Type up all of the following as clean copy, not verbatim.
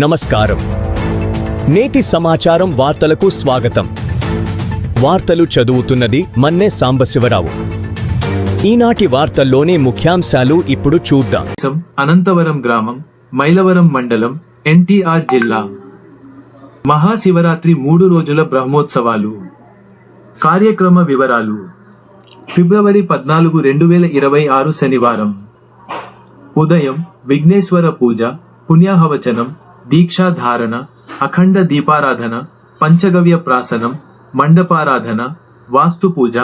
నమస్కారం. నేటి సమాచారం వార్తలకు స్వాగతం. వార్తలు చదువుతున్నది మన్నే సాంబశివరావు. ఈనాటి వార్తల్లోని ముఖ్యాంశాలు ఇప్పుడు చూద్దాం. అనంతవరం గ్రామం, మైలవరం మండలం, ఎన్టీఆర్ జిల్లా. మహాశివరాత్రి 3 రోజుల బ్రహ్మోత్సవాలు. కార్యక్రమ వివరాలు. ఫిబ్రవరి 14, 2026 శనివారం. ఉదయం విఘ్నేశ్వర పూజ, పుణ్యాహవచనం, దీక్షాధారణ, అఖండ దీపారాధన, పంచగవ్య ప్రాసనం, మండపారాధన, వాస్తుపూజ,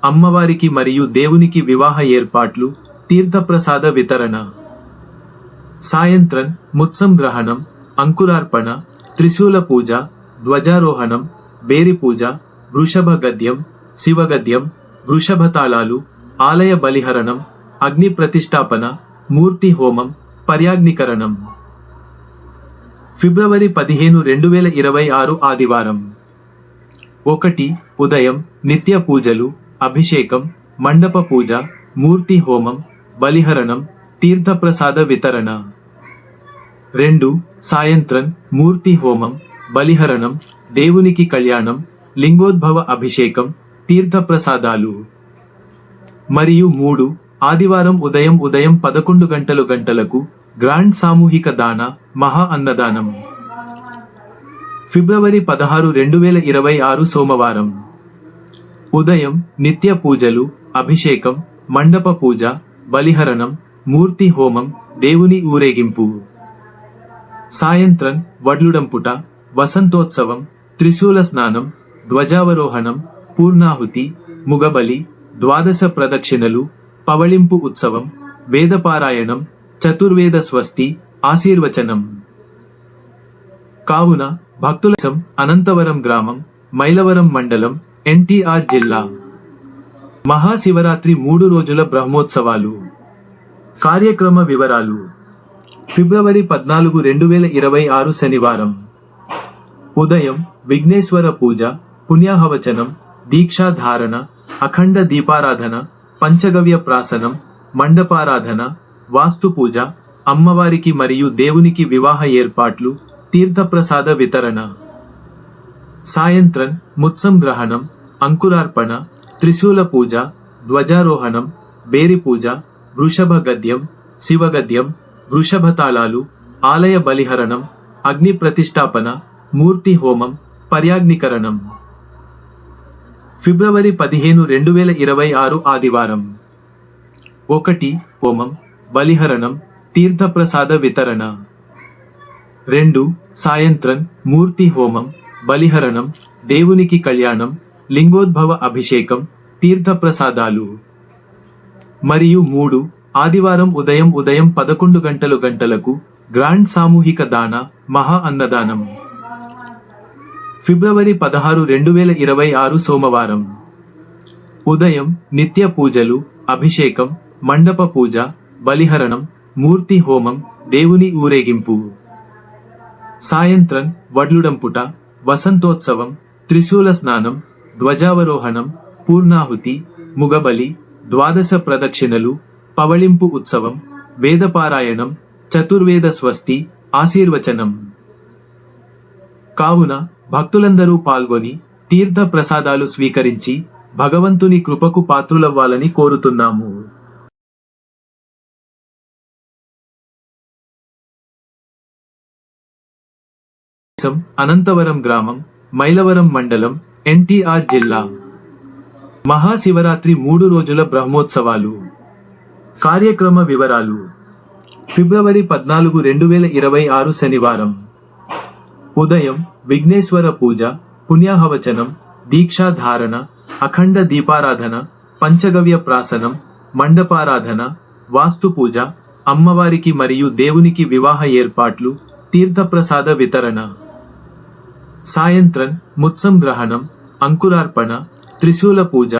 అమ్మవారికి మరియు దేవునికి వివాహ ఏర్పాట్లు, తీర్థప్రసాద వితరణ. సాయంత్రం ముత్సం గ్రహణం, అంకురార్పణ, త్రిశూల పూజ, ధ్వజారోహణం, బేరి పూజ, వృషభ గద్యం, శివగద్యం, వృషభతాళాలు, ఆలయ బలిహరణం, అగ్ని ప్రతిష్టాపన, మూర్తి హోమం, పర్యాగ్నికరణం. ఫిబ్రవరి 15, 2026 ఆదివారం. 1. ఉదయం నిత్య పూజలు, అభిషేకం, మండప పూజ, మూర్తి హోమం, బలిహరణం, తీర్థప్రసాద వితరణ. 2. సాయంత్రం మూర్తి హోమం, బలిహరణం, దేవునికి కళ్యాణం, లింగోద్భవ అభిషేకం, తీర్థప్రసాదాలు. మరియు 3. ఆదివారం ఉదయం 11 గంటలకు గ్రాండ్ సామూహిక దాన, మహా అన్నదానం. ఫిబ్రవరి 16, 2026 సోమవారం. ఉదయం నిత్య పూజలు, అభిషేకం, మండప పూజ, బలిహరణం, మూర్తి హోమం, దేవుని ఊరేగింపు. సాయంత్రం వడ్లుడంపుట, వసంతోత్సవం, త్రిశూల స్నానం, ధ్వజావరోహణం, పూర్ణాహుతి, ముగబలి, ద్వాదశ ప్రదక్షిణలు, పవళింపు ఉత్సవం, వేదపారాయణం, చతుర్వేద స్వస్తి, ఆశీర్వచనం. కావున భక్తులసం అనంతవరం గ్రామం, మైలవరం మండలం, ఎన్టీఆర్ జిల్లా. మహాశివరాత్రి 3 రోజుల బ్రహ్మోత్సవాలు. కార్యక్రమ వివరాలు. ఫిబ్రవరి 14, 2026 శనివారం. ఉదయం విఘ్నేశ్వర పూజ, పుణ్యాహవచనం, దీక్షాధారణ, అఖండ దీపారాధన, పంచగవ్య ప్రాసనం, మండపారాధన, వాస్తుపూజ, అమ్మవారికి మరియు దేవునికి వివాహ ఏర్పాట్లు, తీర్థప్రసాద వితరణ. సాయంత్రం ముత్సం గ్రహణం, అంకురార్పణ, త్రిశూల పూజ, ధ్వజారోహణం, బేరి పూజ, వృషభ గద్యం, శివగద్యం, వృషభతాళాలు, ఆలయ బలిహరణం, అగ్ని ప్రతిష్టాపన, మూర్తి హోమం, పర్యాగ్నికరణం. ఫిబ్రవరి 15, 2026 ఆదివారం. 1. హోమం, బలిహరణం, తీర్థప్రసాద వితరణ. 2. సాయంత్రం మూర్తి హోమం, బలిహరణం, దేవునికి కళ్యాణం, లింగోద్భవ అభిషేకం, తీర్థప్రసాదాలు. మరియు 3. ఆదివారం ఉదయం 11 గంటలకు గ్రాండ్ సామూహిక దాన, మహా అన్నదానం. ఫిబ్రవరి 16, 2026 సోమవారం. ఉదయం నిత్య పూజలు, అభిషేకం, మండప పూజ, బలిహరణం, మూర్తి హోమం, దేవుని ఊరేగింపు. సాయంత్రం వడ్లుడంపుట, వసంతోత్సవం, త్రిశూల స్నానం, ధ్వజావరోహణం, పూర్ణాహుతి, ముగబలి, ద్వాదశ ప్రదక్షిణలు, పవళింపు ఉత్సవం, వేదపారాయణం, చతుర్వేద స్వస్తి, ఆశీర్వచనం. కావున భక్తులందరూ పాల్గొని తీర్థ ప్రసాదాలు స్వీకరించి భగవంతుని కృపకు పాత్రులవ్వాలని కోరుతున్నాము. అనంతవరం గ్రామం, మైలవరం మండలం, ఎన్టీఆర్ జిల్లా. మహాశివరాత్రి 3 రోజుల బ్రహ్మోత్సవాలు. కార్యక్రమ వివరాలు. ఫిబ్రవరి 14, 2026 శనివారం. ఉదయం విఘ్నేశ్వర పూజ, పుణ్యాహవచనం, దీక్షాధారణ, అఖండ దీపారాధన, పంచగవ్య ప్రాసనం, మండపారాధన, వాస్తుపూజ, అమ్మవారికి మరియు దేవునికి వివాహ ఏర్పాట్లు, తీర్థప్రసాద వితరణ. సాయంత్రం ముత్సం గ్రహణం, అంకురార్పణ, త్రిశూల పూజ,